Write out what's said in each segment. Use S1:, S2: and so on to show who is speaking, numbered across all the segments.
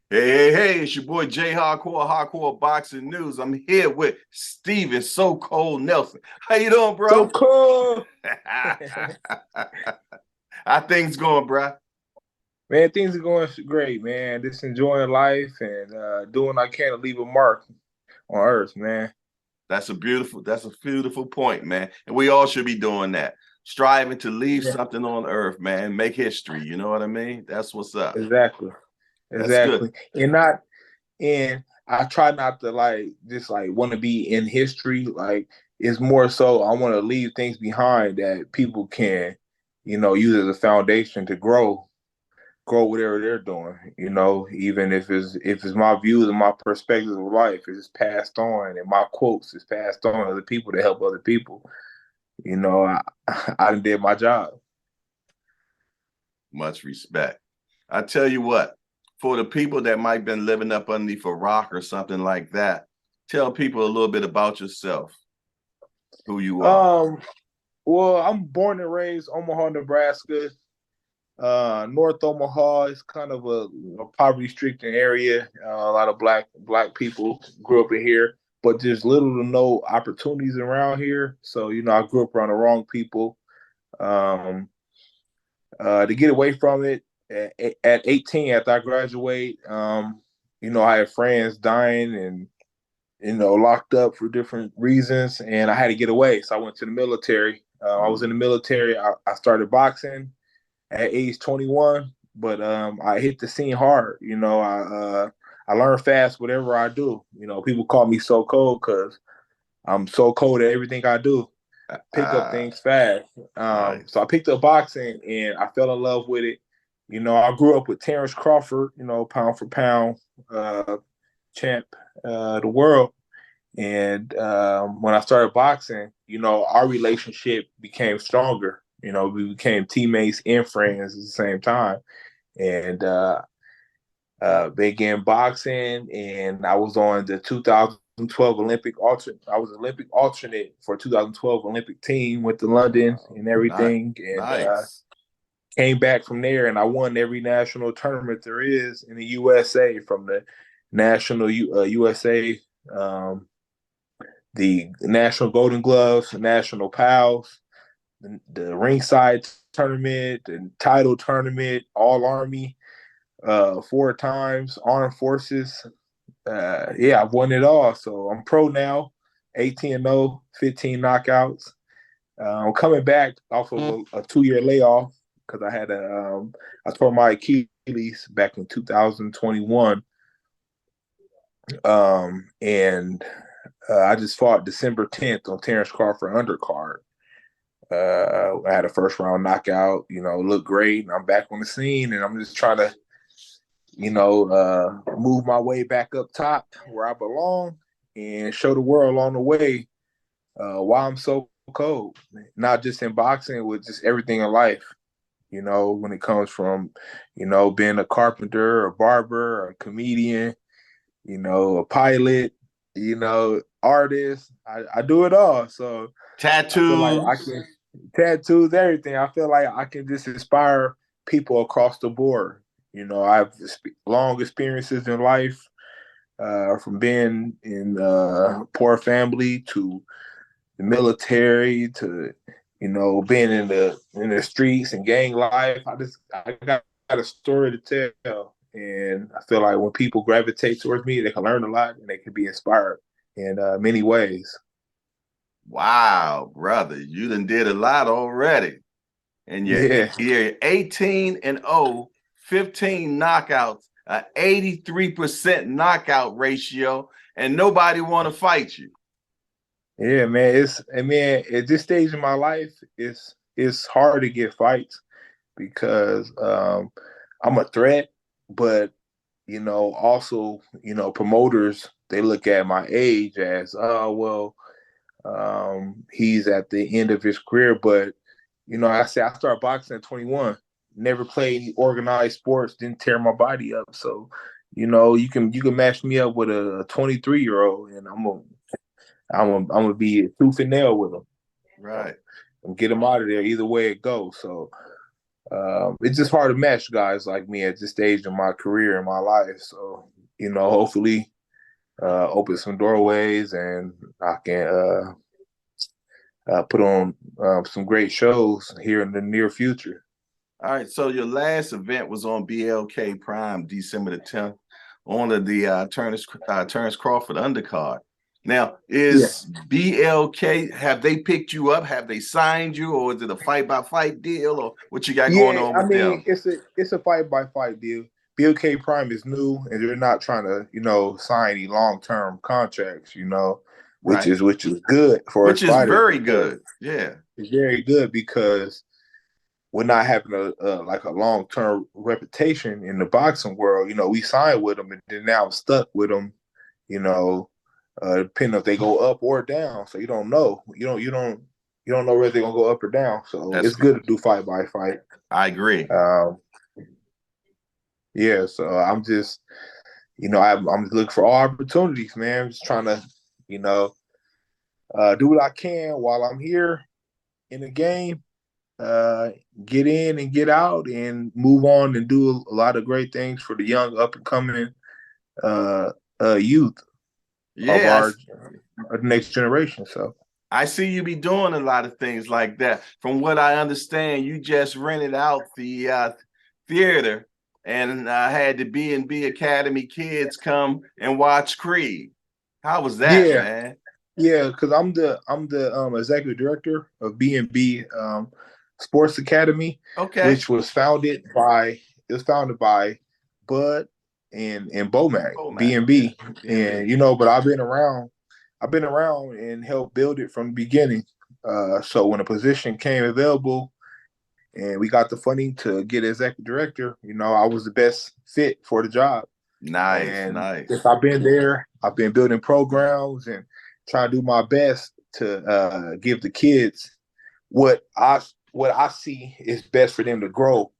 S1: Hey, it's your boy Jayhardcore, Hardcore Boxing News. I'm here with Steven So Cold Nelson. How you doing,
S2: So
S1: bro?
S2: cool.
S1: How things going, bro?
S2: Man, things are going great, man. Just enjoying life and doing what I can to leave a mark on Earth, man.
S1: That's a beautiful point, man. And we all should be doing that. Striving to leave
S2: Yeah.
S1: something on earth, man. Make history. You know what I mean? That's what's up.
S2: Exactly.
S1: That's good.
S2: Exactly. And I try not to just want to be in history. Like it's more so I want to leave things behind that people can, use as a foundation to grow whatever they're doing, even if it's my views and my perspectives of life is passed on and my quotes is passed on to other people to help other people. I I did my job.
S1: Much respect. I tell you what, for the people that might have been living up underneath a rock or something like that, tell people a little bit about yourself, who you are.
S2: Um, well, I'm born and raised Omaha, Nebraska. North Omaha is kind of a poverty-stricken area. A lot of black people grew up in here, but there's little to no opportunities around here. So I grew up around the wrong people. Um, to get away from it at 18 after I graduate, I had friends dying and locked up for different reasons, and I had to get away. So I went to the military. I was in the military. I started boxing at age 21, but I hit the scene hard. I learned fast whatever I do. People call me so cold because I'm so cold at everything I do. Pick up
S1: Ah,
S2: things fast. So
S1: nice.
S2: I picked up boxing and I fell in love with it. I grew up with Terence Crawford, pound for pound champ the world. And when I started boxing, our relationship became stronger. We became teammates and friends at the same time. And began boxing, and I was on the 2012 Olympic alternate. I was Olympic alternate for 2012 Olympic team, went to London
S1: Wow.
S2: and everything, and
S1: Nice.
S2: came back from there. And I won every national tournament there is in the USA, from the national USA, the national Golden Gloves, national pals, the ringside tournament, the title tournament, all Army, 4 times, Armed Forces. Yeah, I've won it all. So I'm pro now, 18-0, 15 knockouts. I'm coming back off of a 2-year layoff because I tore my Achilles back in 2021. And I just fought December 10th on Terence Crawford undercard. I had a first round knockout, looked great. And I'm back on the scene and I'm just trying to move my way back up top where I belong and show the world along the way why I'm so cold. Not just in boxing, with just everything in life. When it comes from, being a carpenter, a barber, a comedian, a pilot, artist. I do it all. So I feel like I
S1: Tattoos.
S2: can tattoos, everything. I feel like I can just inspire people across the board. I have long experiences in life, from being in poor family to the military to being in the streets and gang life. I got a story to tell, and I feel like when people gravitate towards me, they can learn a lot and they can be inspired in many ways.
S1: Wow, brother. You done did a lot already. And
S2: Yeah,
S1: you're 18 and 0, 15 knockouts, a 83% knockout ratio, and nobody want to fight you.
S2: yeah, man. At this stage in my life, it's hard to get fights because I'm a threat, but also promoters, they look at my age as, oh well, he's at the end of his career. But I said I started boxing at 21, never played any organized sports, didn't tear my body up. So you can match me up with a 23-year-old, and I'm gonna be a tooth and nail with him.
S1: Right.
S2: And get him out of there either way it goes. So It's just hard to match guys like me at this stage in my career in my life. So, hopefully open some doorways and I can put on some great shows here in the near future.
S1: All right, so your last event was on BLK Prime, December the 10th, on the Terence Crawford undercard. Now,
S2: Yeah.
S1: is BLK, have they picked you up? Have they signed you, or is it a fight-by-fight deal, or what you got going
S2: Yeah,
S1: on
S2: I
S1: with
S2: mean
S1: them?
S2: it's a fight by fight deal. BLK Prime is new, and they're not trying to sign any long term contracts. Which
S1: Right.
S2: is good for us
S1: Which is
S2: fighters
S1: very
S2: because
S1: good. Yeah.
S2: it's very good because we're not having a long term reputation in the boxing world. We signed with them, and then now I'm stuck with them. You know, depending if they go up or down. So you don't know. You don't know whether they're gonna go up or down. So
S1: That's
S2: it's good to do fight by fight.
S1: I agree.
S2: Um, yeah. So I'm just I'm looking for all opportunities, man. I'm just trying to you know do what I can while I'm here in the game. Uh, get in and get out and move on and do a lot of great things for the young up and coming uh, youth of
S1: Yeah,
S2: our next generation. So
S1: I see you be doing a lot of things like that. From what I understand, you just rented out the theater and had the B&B Academy kids come and watch Creed. How was that,
S2: yeah,
S1: man?
S2: yeah, because I'm the executive director of B&B Sports Academy,
S1: Okay.
S2: which was founded by Bud and Bomac
S1: Oh, Mac. Yeah.
S2: B&B,
S1: B&B.
S2: and but I've been around and helped build it from the beginning. So when a position came available and we got the funding to get executive director, I was the best fit for the job.
S1: Nice,
S2: And since
S1: nice.
S2: I've been there, I've been building programs and trying to do my best to give the kids what I see is best for them to grow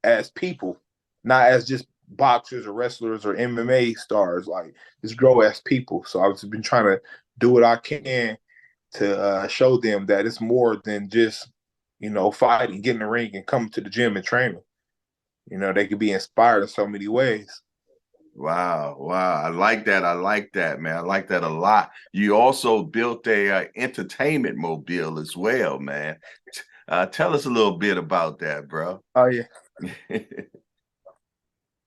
S2: as people, not as just boxers or wrestlers or MMA stars. Like just grow as people. So I've just been trying to do what I can to show them that it's more than just fighting, getting in the ring, and coming to the gym and training. They could be inspired in so many ways.
S1: Wow, wow. I like that. I like that, man. I like that a lot. You also built a entertainment mobile as well, man. Tell us a little bit about that, bro.
S2: Oh yeah.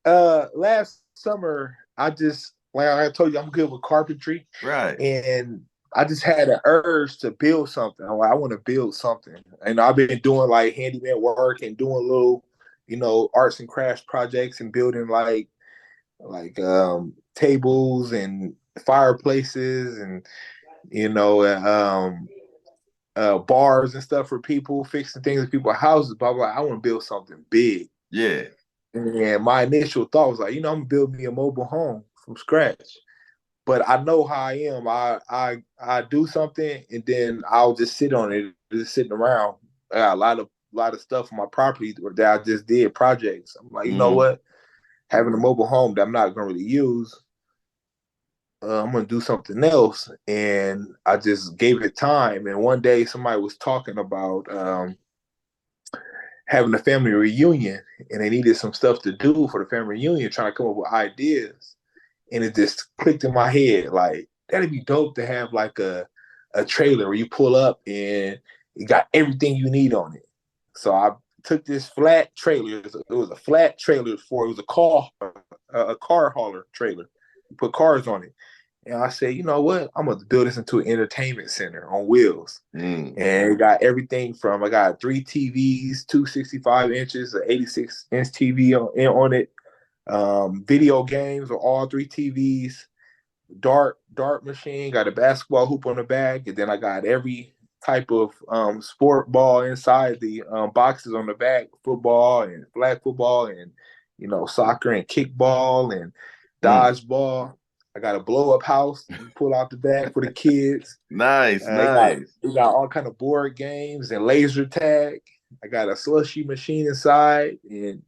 S2: Last summer I just like I told you I'm good with carpentry,
S1: Right.
S2: and I just had an urge to build something. I'm like, I want to build something, and I've been doing like handyman work and doing little, arts and crafts projects and building tables and fireplaces and you know um bars and stuff for people, fixing things in people's houses. But I'm like, I want to build something big.
S1: Yeah.
S2: And my initial thought was like, I'm gonna build me a mobile home from scratch. But I know how I am. I do something and then I'll just sit on it, just sitting around. I got a lot of stuff on my property that I just did projects. I'm like, you know
S1: Mm-hmm.
S2: what? Having a mobile home that I'm not gonna really use, I'm gonna do something else. And I just gave it time. And one day somebody was talking about having a family reunion, and they needed some stuff to do for the family reunion, trying to come up with ideas. And it just clicked in my head, like that'd be dope to have like a trailer where you pull up and you got everything you need on it. So I took this flat trailer. It was a flat trailer for it was a car hauler trailer. You put cars on it. And I said, you know what? I'm gonna build this into an entertainment center on wheels.
S1: Mm.
S2: And it got everything from I got 3 TVs, two 65 inches, an 86-inch TV on it, video games on all 3 TVs, dart machine, got a basketball hoop on the back, and then I got every type of sport ball inside the boxes on the back, football and flag football and soccer and kickball and
S1: Mm.
S2: dodgeball. I got a blow up house you pull out the back for the kids.
S1: Nice,
S2: It got
S1: nice.
S2: it got all kind of board games and laser tag. I got a slushy machine inside, and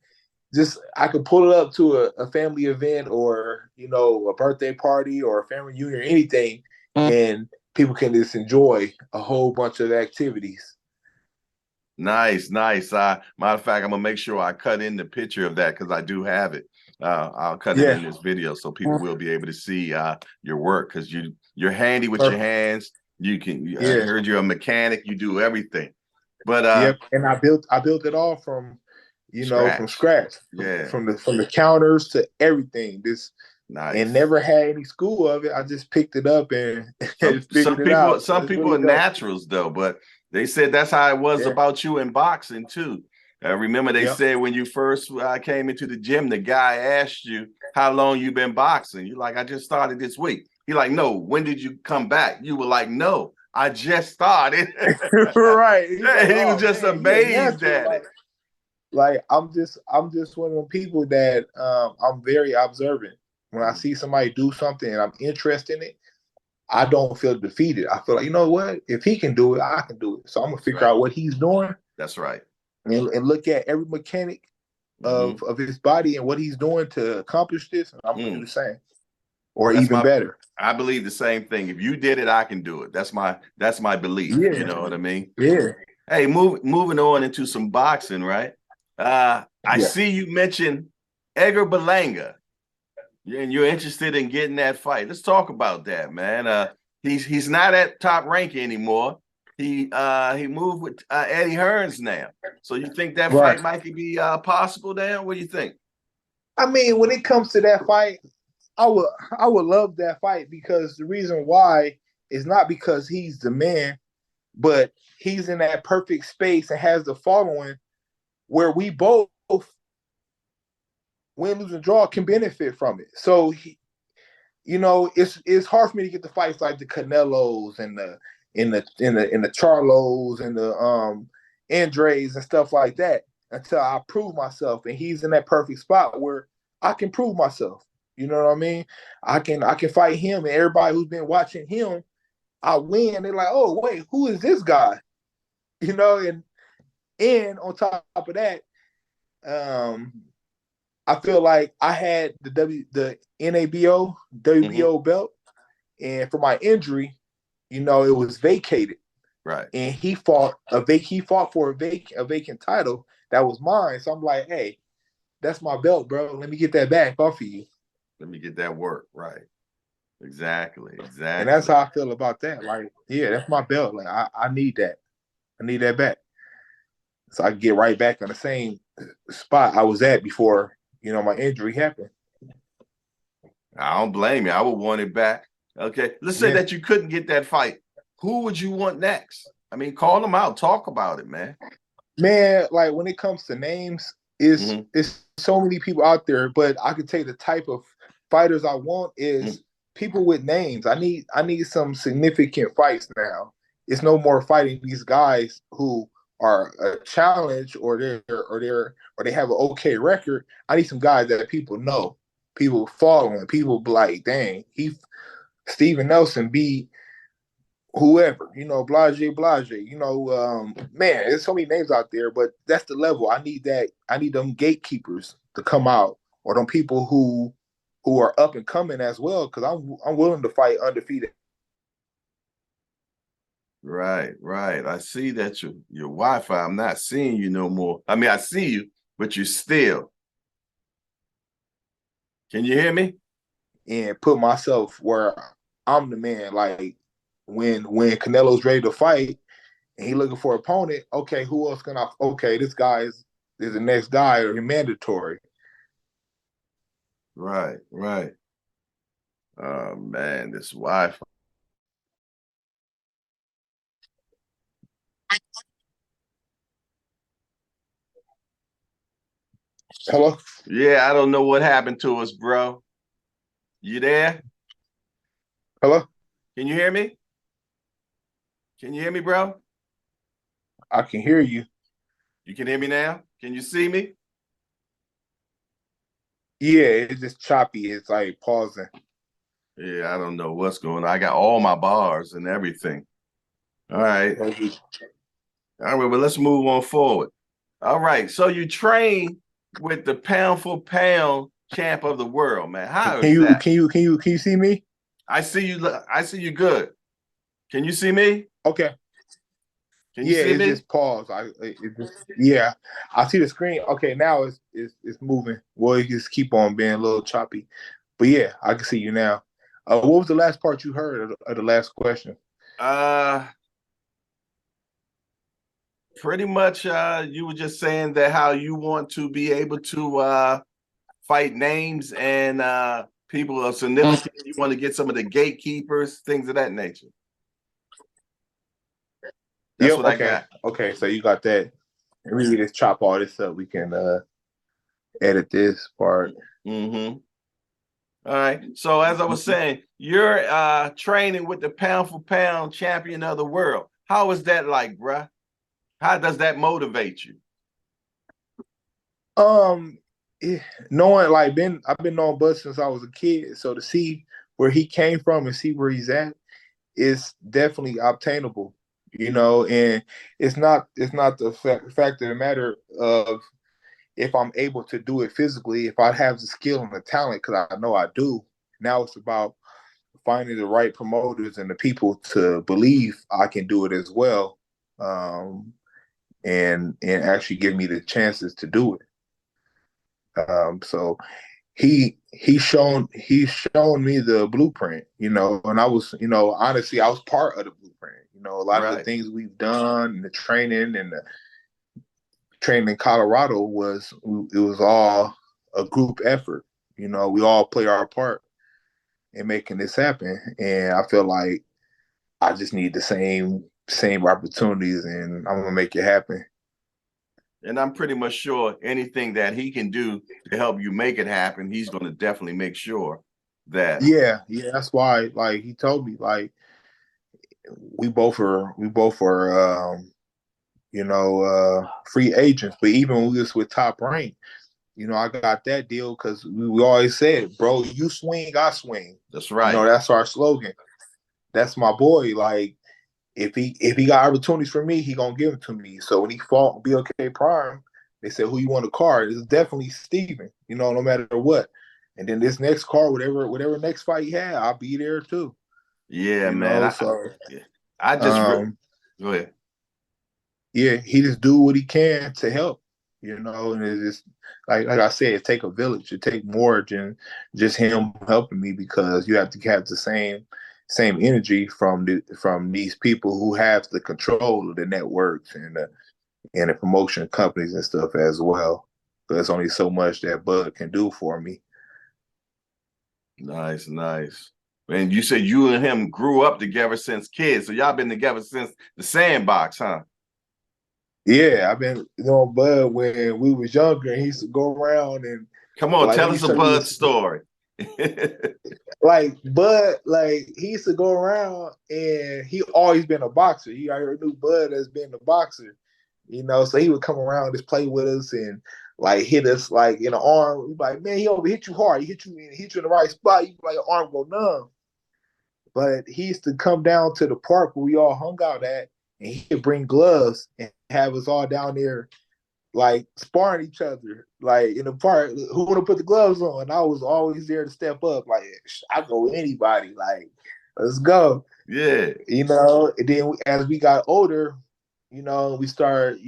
S2: just I could pull it up to a family event or a birthday party or a family reunion or anything, and people can just enjoy a whole bunch of activities.
S1: Nice, nice. Matter of fact, I'm gonna make sure I cut in the picture of that because I do have it. I'll cut it
S2: Yeah.
S1: in this video so people will be able to see your work because you're handy with your
S2: Perfect.
S1: hands. You can. I
S2: Yeah.
S1: heard you're a mechanic. You do everything. But
S2: Yep. And I built it all from, from
S1: scratch.
S2: scratch,
S1: Yeah,
S2: from the counters to everything. This and
S1: nice.
S2: never had any school of it. I just picked it up and, and figured it out. So
S1: Some
S2: it's
S1: people
S2: really
S1: are
S2: dope.
S1: naturals though, but they said that's how it was
S2: Yeah.
S1: about you in boxing too. Remember they
S2: Yep.
S1: said when you first came into the gym, the guy asked you how long you been boxing. You're like, I just started this week. He like, no, when did you come back? You were like, no, I just started.
S2: Right. He's like,
S1: He was
S2: oh
S1: just
S2: man, you're a
S1: amazed
S2: natural.
S1: at it.
S2: Like I'm just one of them people that I'm very observant. When I see somebody do something and I'm interested in it, I don't feel defeated. I feel like, you know what? If he can do it, I can do it. So I'm gonna figure
S1: Right.
S2: out what he's doing
S1: That's right.
S2: and look at every mechanic of his body and what he's doing to accomplish this. And I'm gonna do the same, or
S1: That's
S2: even
S1: my
S2: better.
S1: I believe the same thing. If you did it, I can do it. That's my belief. You
S2: Yeah,
S1: know what I mean?
S2: yeah,
S1: Hey, moving on into some boxing, right? I
S2: yeah.
S1: see you mentioned Edgar Berlanga, and you're interested in getting that fight. Let's talk about that, man. He's not at top rank anymore. He moved with Eddie Hearns now. So you think that
S2: Right.
S1: fight might be possible now? What do you think?
S2: I mean, when it comes to that fight, I would love that fight because the reason why is not because he's the man, but he's in that perfect space and has the following where we both win, lose, and draw can benefit from it. So it's hard for me to get the fights like the Canelos and the Charlos and the Andres and stuff like that until I prove myself. And he's in that perfect spot where I can prove myself. You know what I mean? I can fight him, and everybody who's been watching him, I win. They're like, oh wait, who is this guy? And on top of that, um, I feel like I had the NABO WBO belt, and for my injury, it was vacated,
S1: Right.
S2: and he fought for a vacant title that was mine. So I'm like, hey, that's my belt, bro. Let me get that back off of you.
S1: Let me get that work. Right. Exactly.
S2: And that's
S1: Exactly.
S2: how I feel about that. Like, yeah, that's my belt. Like, I need that. I need that back, so I can get right back on the same spot I was at before my injury happened.
S1: I don't blame you. I would want it back. Okay. Let's say
S2: Yeah.
S1: that you couldn't get that fight. Who would you want next? I mean, call them out. Talk about it, man.
S2: Man, like when it comes to names, it's so many people out there, but I could tell you the type of fighters I want is people with names. I need some significant fights now. It's no more fighting these guys who are a challenge or they have an okay record. I need some guys that people know, people following, people be like, dang, Steven Nelson beat whoever, blase, man, there's so many names out there, but that's the level. I need that. I need them gatekeepers to come out, or them people who are up and coming as well, because I'm willing to fight undefeated.
S1: Right, right. I see that your Wi-Fi. I'm not seeing you no more. I mean, I see you, but you still. Can you hear me?
S2: And put myself where I'm the man. Like when Canelo's ready to fight and he looking for an opponent, okay, who else can I? Okay, this guy is the next guy, or mandatory.
S1: Right, right. Oh man, this Wi-Fi.
S2: Hello,
S1: Yeah, I don't know what happened to us, bro. You there?
S2: hello.
S1: Can you hear me? Can you hear me, bro?
S2: I can hear you.
S1: You can hear me now? Can you see me?
S2: Yeah, it's just choppy. It's like pausing.
S1: Yeah, I don't know what's going on. I got all my bars and everything. All right. All right, but let's move on forward. All right. So you train with the pound for pound champ of the world, man. How
S2: Can
S1: is
S2: you
S1: that?
S2: can you can you can you see me?
S1: I see you. I see you good. Can you see me?
S2: Okay.
S1: Can you
S2: Yeah,
S1: see
S2: it's
S1: me?
S2: just pause. Yeah, I see the screen. Okay, now it's moving. Well, you just keep on being a little choppy, but yeah, I can see you now. What was the last part you heard of the last question?
S1: Uh, Pretty much, you were just saying that how you want to be able to fight names and people of significance. You want to get some of the gatekeepers, things of that nature. That's
S2: Yep.
S1: what I
S2: Okay.
S1: got.
S2: Okay. So you got that. And we can just chop all this up. We can edit this part.
S1: Mm-hmm. All right. So as I was saying, you're training with the pound for pound champion of the world. How is that like, bruh? How does that motivate you?
S2: Um, Knowing like I've been knowing Bud since I was a kid, so to see where he came from and see where he's at is definitely obtainable. You know, and it's not the fact of the matter of if I'm able to do it physically, if I have the skill and the talent, because I know I do. Now it's about finding the right promoters and the people to believe I can do it as well, and actually give me the chances to do it. So he's shown me the blueprint, and I was, honestly, I was part of the blueprint. A lot of the
S1: Right.
S2: things we've done, the training and the training in Colorado it was all a group effort. We all play our part in making this happen, and I feel like I just need the same opportunities, and I'm gonna make it happen.
S1: And I'm pretty much sure anything that he can do to help you make it happen, he's going to definitely make sure that.
S2: Yeah, yeah, that's why. Like he told me, like we both are free agents. But even when we was with Top Rank, I got that deal because we always said, bro, you swing, I swing.
S1: That's right.
S2: That's our slogan. That's my boy. Like if he got opportunities for me, he gonna give them to me. So when he fought BOK Prime, they said, who you want a card? It's definitely Steven, no matter what. And then this next card, whatever next fight he had, I'll be there too.
S1: Yeah, man.
S2: So
S1: I just go ahead.
S2: yeah, he just do what he can to help, and it's just like I said, it take a village. It take more than just him helping me, because you have to have the same energy from these people who have the control of the networks and the promotion companies and stuff as well. But there's only so much that Bud can do for me.
S1: Nice, nice. And you said you and him grew up together since kids, so y'all been together since the sandbox, huh?
S2: Yeah, I've been Bud when we was younger. And he used to go around and
S1: Come on,
S2: like
S1: tell
S2: when he
S1: us a
S2: said we
S1: Bud
S2: was
S1: story.
S2: like Bud, like he used to go around and he always been a boxer. He already knew Bud as being a boxer, so he would come around and just play with us and like hit us like in the arm. He'd be like, man, he over hit you hard. He hit you in the right spot. You like your arm go numb. But he used to come down to the park where we all hung out at, and he'd bring gloves and have us all down there like sparring each other, like in the park. Who want to put the gloves on? And I was always there to step up. Like I go with anybody. Like let's go.
S1: Yeah.
S2: And then as we got older, we start.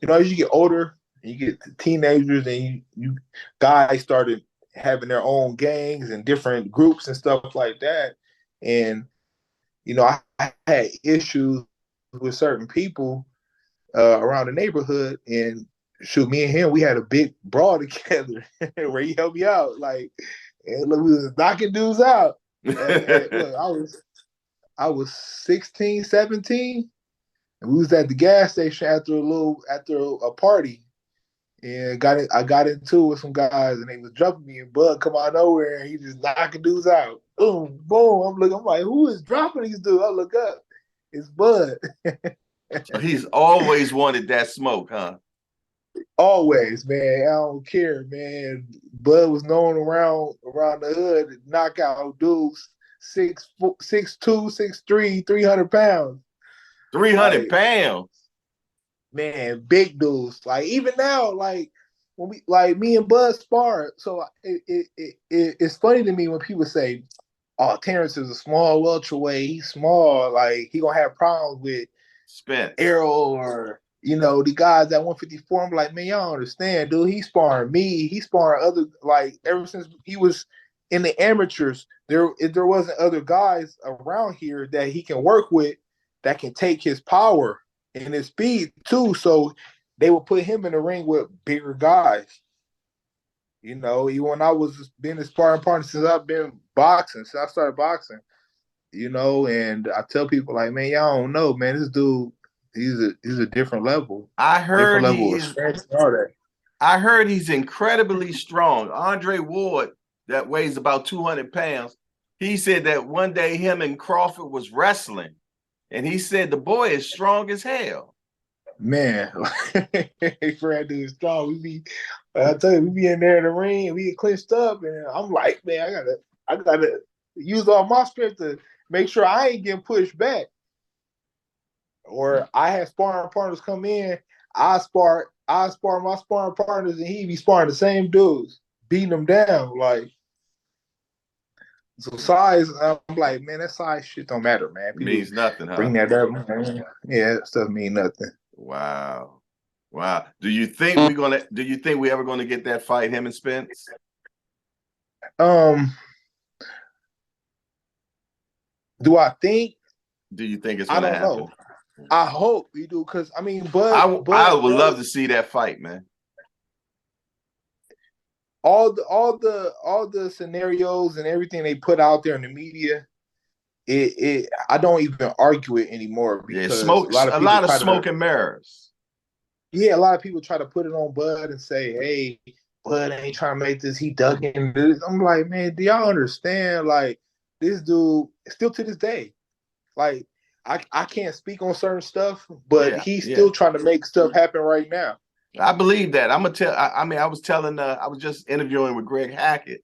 S2: As you get older, and you get teenagers, and you guys started having their own gangs and different groups and stuff like that. And I had issues with certain people around the neighborhood, and shoot, me and him, we had a big brawl together where he helped me out. Like, and look, we was knocking dudes out. Look, I was 16, 17, and we was at the gas station after a party, and I got into it with some guys, and they was jumping me, and Bud come out of nowhere, and he just knocking dudes out. Boom, boom. I'm like, who is dropping these dudes? I look up, it's Bud.
S1: So he's always wanted that smoke, huh?
S2: Always, man. I don't care, man. Bud was known around the hood to knock out dudes 6'2", 6'3", 300 pounds.
S1: 300
S2: Like,
S1: pounds.
S2: man, big dudes. Like even now, like when we like me and Bud spar. So it's funny to me when people say, "Oh, Terence is a small welterweight. He's small. Like he gonna have problems with
S1: Spence.
S2: Errol or the guys at 154. I'm like, man, y'all don't understand, dude. He's sparring me. He's sparring other, like, ever since he was in the amateurs. There wasn't other guys around here that he can work with that can take his power and his speed too. So they would put him in the ring with bigger guys. Even when I was being a sparring partner since I've been boxing, since I started boxing, and I tell people like, man, y'all don't know, man, this dude, he's a different level.
S1: I heard
S2: Different level
S1: he
S2: of
S1: is.
S2: strength and all that.
S1: I heard he's incredibly strong. Andre Ward, that weighs about 200 pounds, he said that one day him and Crawford was wrestling, and he said the boy is strong as hell.
S2: Man, Fred dude is strong. I tell you, we be in there in the ring, and we get clinched up, and I'm like, man, I gotta use all my strength to make sure I ain't getting pushed back. Or I had sparring partners come in, I spar my sparring partners, and he be sparring the same dudes, beating them down. Like, so size, I'm like, man, that size shit don't matter, man. People
S1: Means nothing, huh?
S2: bring that up, man. Yeah, that stuff mean nothing.
S1: Wow. Do you think we ever gonna get that fight, him and Spence?
S2: Do I think?
S1: Do you think it's gonna happen?
S2: Know. I hope we do, because I mean,
S1: I would love to see that fight, man.
S2: All the scenarios and everything they put out there in the media, I don't even argue it anymore, because
S1: a lot of smoke and mirrors.
S2: Yeah, a lot of people try to put it on Bud and say, hey, Bud ain't trying to make this, he ducking this. I'm like, man, do y'all understand? Like, this dude, still to this day, like, I can't speak on certain stuff, but he's still trying to make stuff happen right now.
S1: I believe that. I was just interviewing with Greg Hackett,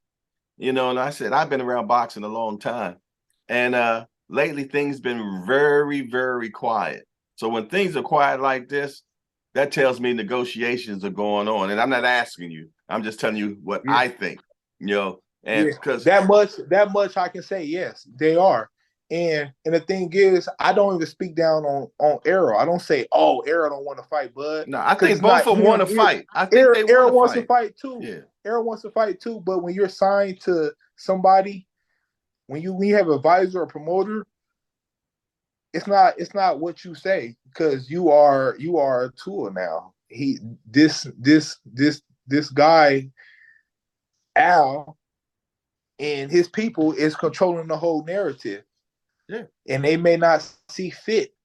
S1: and I said, I've been around boxing a long time. And lately things been very, very quiet. So when things are quiet like this, that tells me negotiations are going on. And I'm not asking you. I'm just telling you what I think, and because
S2: that much I can say, yes, they are. And the thing is, I don't even speak down on Errol. I don't say, oh, Errol don't want to fight Bud.
S1: No, I think both of them want to fight. I think
S2: Errol wants to fight too.
S1: Yeah.
S2: Errol wants to fight too. But when you're signed to somebody, when you have an advisor or promoter, it's not what you say, because you are a tool now. This guy, Al, and his people is controlling the whole narrative.
S1: Yeah.
S2: And they may not see fit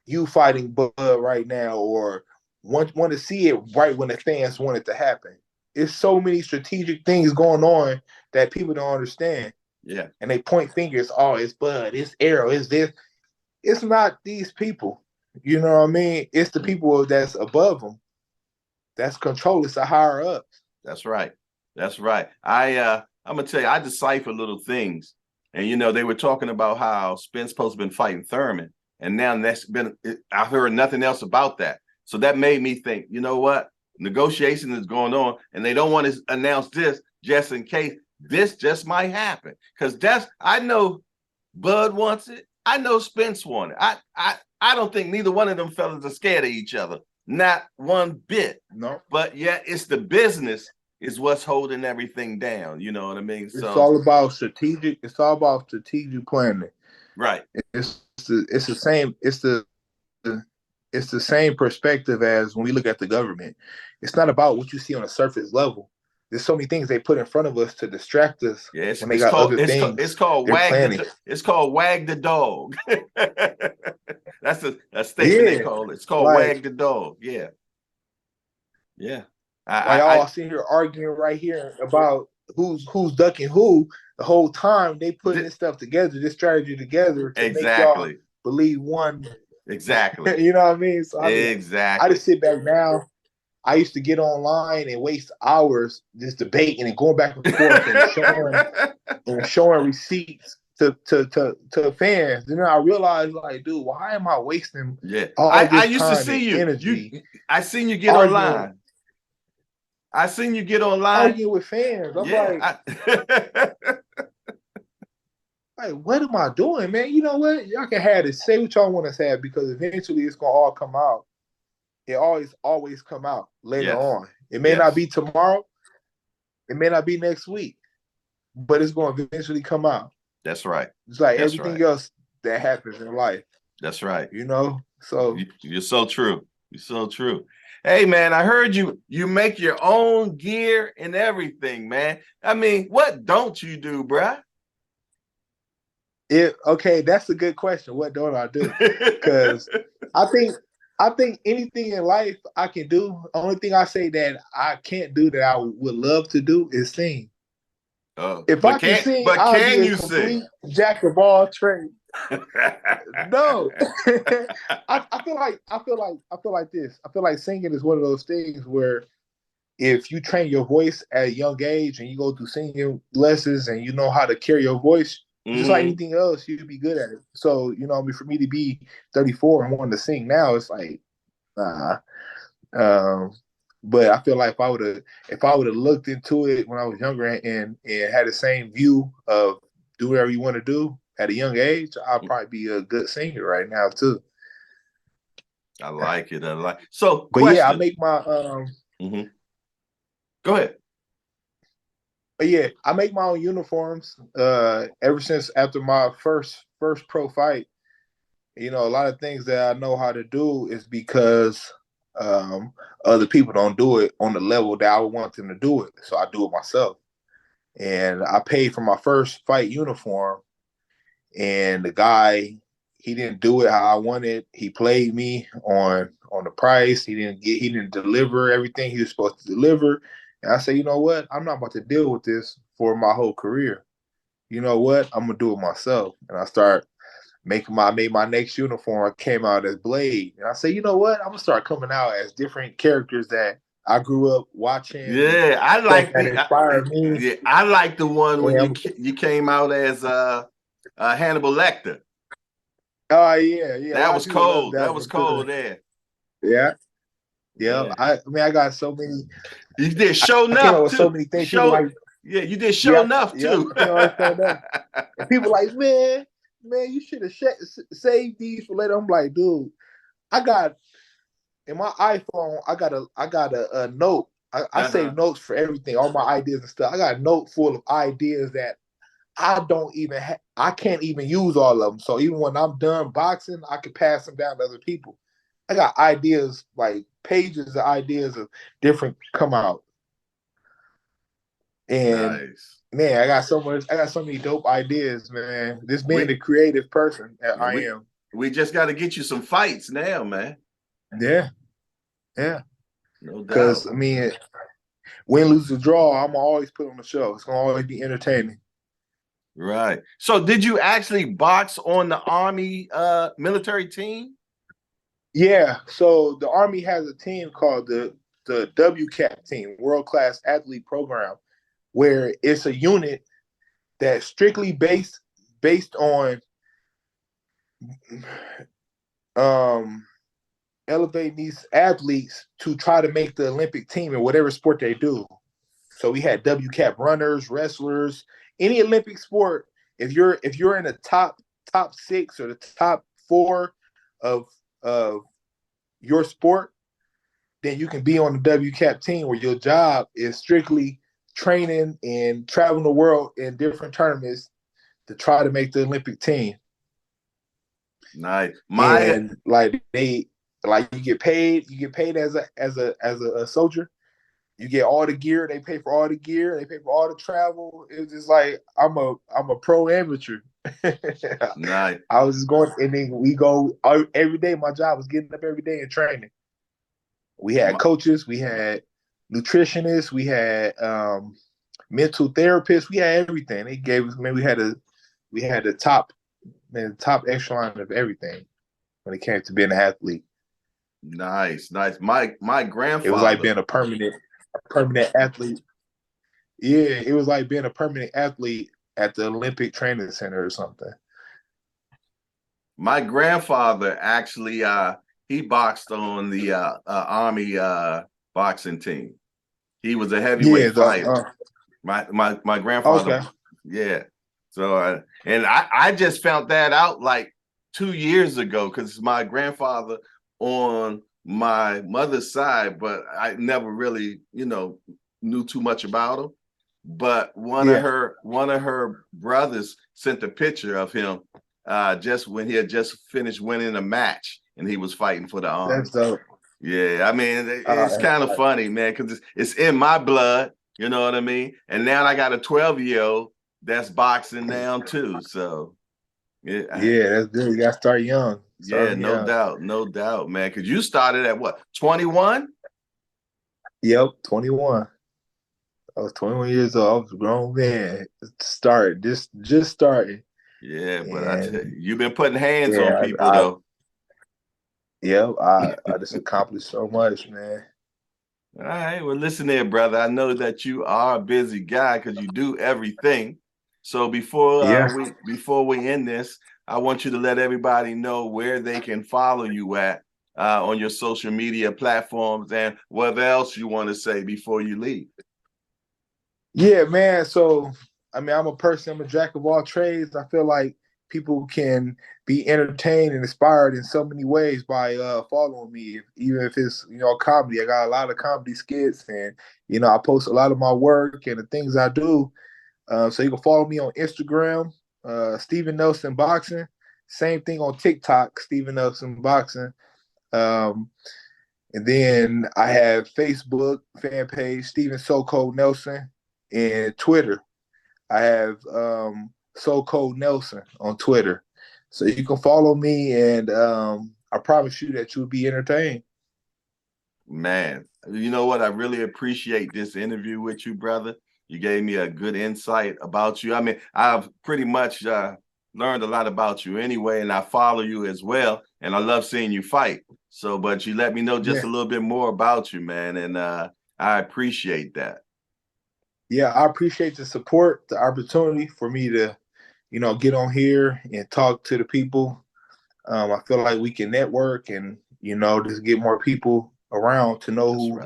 S2: you fighting Bud right now, or want to see it right when the fans want it to happen. It's so many strategic things going on that people don't understand.
S1: Yeah.
S2: And they point fingers, oh, it's Bud, it's Errol, it's this. It's not these people. You know what I mean? It's the people that's above them. That's control. It's the higher ups.
S1: That's right. I'm gonna tell you, I decipher little things. And they were talking about how Spence supposed to been fighting Thurman, and now I heard nothing else about that. So that made me think, you know what? Negotiation is going on, and they don't want to announce this just in case this just might happen. Because I know Bud wants it. I know Spence wants it. I don't think neither one of them fellas are scared of each other. Not one bit.
S2: No.
S1: But yeah, it's the business is what's holding everything down. You know what I mean?
S2: So it's all about strategic. It's all about strategic planning.
S1: Right.
S2: It's the same. It's the same perspective as when we look at the government. It's not about what you see on a surface level. There's so many things they put in front of us to distract us.
S1: Yeah,
S2: when they got other things.
S1: It's called wag the dog. That's a station they call it. It's called wag the dog. Yeah. Yeah.
S2: Y'all sitting here arguing right here about who's ducking who. The whole time they putting this stuff together, this strategy together to make y'all believe one.
S1: Exactly.
S2: You know what I mean? So
S1: exactly.
S2: I just sit back now. I used to get online and waste hours just debating and going back and forth and showing receipts to fans. And then I realized, like, dude, why am I wasting all this
S1: I used
S2: time
S1: to see you.
S2: Energy?
S1: I seen you get online. I seen you get online
S2: arguing with fans. I'm like, what am I doing, man? You know what? Y'all can have it. Say what y'all want to say because eventually it's gonna all come out. It always come out later
S1: Yes.
S2: on. It may not
S1: Yes.
S2: be tomorrow. It may not be next week, but it's going to eventually come out.
S1: That's right.
S2: It's like
S1: That's
S2: everything
S1: right.
S2: else that happens in life.
S1: That's right.
S2: You know? So
S1: You're so true. You're so true. Hey man, I heard you make your own gear and everything, man. I mean, what don't you do, bruh?
S2: okay, that's a good question. What don't I do? Because I think anything in life I can do. The only thing I say that I can't do that I would love to do is sing. If I can sing, I'll be
S1: can
S2: a
S1: you sing?
S2: complete jack of all trades. No, I feel like this. I feel like singing is one of those things where if you train your voice at a young age and you go through singing lessons and you know how to carry your voice, just like anything else, you'd be good at it. So, I mean, for me to be 34 and wanting to sing now, it's like, nah. Um, but I feel like if I would have looked into it when I was younger and had the same view of do whatever you want to do at a young age, I'd probably be a good singer right now too.
S1: I like it. So,
S2: but yeah, I
S1: question.
S2: make my
S1: Go ahead.
S2: But yeah, I make my own uniforms. Ever since after my first pro fight, a lot of things that I know how to do is because other people don't do it on the level that I would want them to do it. So I do it myself. And I paid for my first fight uniform, and the guy, he didn't do it how I wanted. He played me on the price. He didn't deliver everything he was supposed to deliver. And I said, you know what? I'm not about to deal with this for my whole career. You know what? I'm gonna do it myself. And I made my next uniform. I came out as Blade. And I said, you know what? I'm gonna start coming out as different characters that I grew up watching.
S1: Yeah, I like
S2: that inspired me.
S1: Yeah, I like the one when you came out as Hannibal Lecter.
S2: Oh yeah.
S1: That was cold. That was
S2: one
S1: cold
S2: too.
S1: there.
S2: Yeah. I mean, I got so many.
S1: You did show
S2: I came up
S1: enough
S2: with so
S1: too.
S2: many things. People like,
S1: you did show enough too.
S2: I came up with so enough. And people like, man, you should have saved these for later. I'm like, dude, I got in my iPhone. I got a note. I save notes for everything, all my ideas and stuff. I got a note full of ideas that I can't even use all of them. So even when I'm done boxing, I can pass them down to other people. I got ideas, like pages of ideas of different come out. And
S1: nice.
S2: Man, I got so many dope ideas, man. This being the creative person that I am.
S1: We just got to get you some fights now, man.
S2: Yeah.
S1: No doubt.
S2: Because I mean, win, lose, or draw, I'm always put on the show. It's gonna always be entertaining.
S1: Right. So did you actually box on the Army military team?
S2: Yeah. So the Army has a team called the WCAP team, World Class Athlete Program, where it's a unit that's strictly based on elevating these athletes to try to make the Olympic team in whatever sport they do. So we had WCAP runners, wrestlers, any Olympic sport. If you're in the top 6 or the top 4 of your sport, then you can be on the WCAP team where your job is strictly training and traveling the world in different tournaments to try to make the Olympic team.
S1: Nice.
S2: And you get paid as a soldier. You get all the gear. They pay for all the gear. They pay for all the travel. It's just like I'm a pro amateur.
S1: Nice.
S2: I was just going, and then we go every day. My job was getting up every day and training. We had coaches. We had nutritionists. We had mental therapists. We had everything. They gave us. Man, we had the top echelon of everything when it came to being an athlete.
S1: Nice. My grandfather.
S2: It was like being a permanent athlete. Yeah, it was like being a permanent athlete at the Olympic Training Center or something.
S1: My grandfather actually he boxed on the Army boxing team. He was a heavyweight fighter. My grandfather.
S2: Okay.
S1: Yeah. So, I just found that out like 2 years ago because my grandfather on my mother's side, but I never really, knew too much about him. But one of her brothers sent a picture of him just when he had just finished winning a match and he was fighting for the honor.
S2: That's dope.
S1: Yeah, I mean, it's kind of funny, man, because it's in my blood, you know what I mean? And now I got a 12-year-old that's boxing now too. So
S2: yeah, that's good. You gotta start young.
S1: No doubt, man. Because you started at what, 21?
S2: Yep, 21. I was 21 years old. I was a grown man. Just starting.
S1: Yeah, but I tell you, you've been putting hands on people
S2: I
S1: though.
S2: Yep, I just accomplished so much, man.
S1: All right, well, listen there, brother. I know that you are a busy guy because you do everything. So before we end this, I want you to let everybody know where they can follow you at on your social media platforms and what else you want to say before you leave.
S2: Yeah, man. So, I mean, I'm a jack of all trades. I feel like people can be entertained and inspired in so many ways by following me. Even if it's comedy, I got a lot of comedy skits, and I post a lot of my work and the things I do. So you can follow me on Instagram, Steven Nelson Boxing. Same thing on TikTok, Steven Nelson Boxing. And then I have Facebook fan page, Steven So Cold Nelson, and Twitter. I have So Cold Nelson on Twitter. So you can follow me, and I promise you that you'll be entertained.
S1: Man, you know what? I really appreciate this interview with you, brother. You gave me a good insight about you. I mean, I've pretty much learned a lot about you anyway, and I follow you as well. And I love seeing you fight. So, but you let me know just a little bit more about you, man. And I appreciate that.
S2: Yeah, I appreciate the support, the opportunity for me to, get on here and talk to the people. I feel like we can network and, just get more people around to know who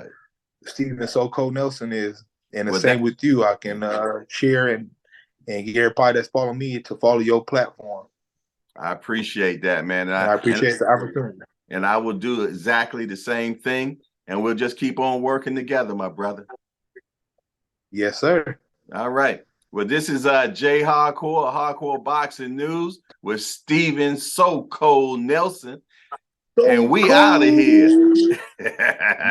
S2: Steven So Cold Nelson is. And the same with you. I can share and get everybody that's following me to follow your platform.
S1: I appreciate that, man.
S2: And I appreciate the opportunity.
S1: And I will do exactly the same thing. And we'll just keep on working together, my brother.
S2: Yes, sir.
S1: All right. Well, this is Jayhardcore, Hardcore Boxing News with Steven So Cold Nelson. And we out of here.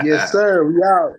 S2: Yes, sir. We out.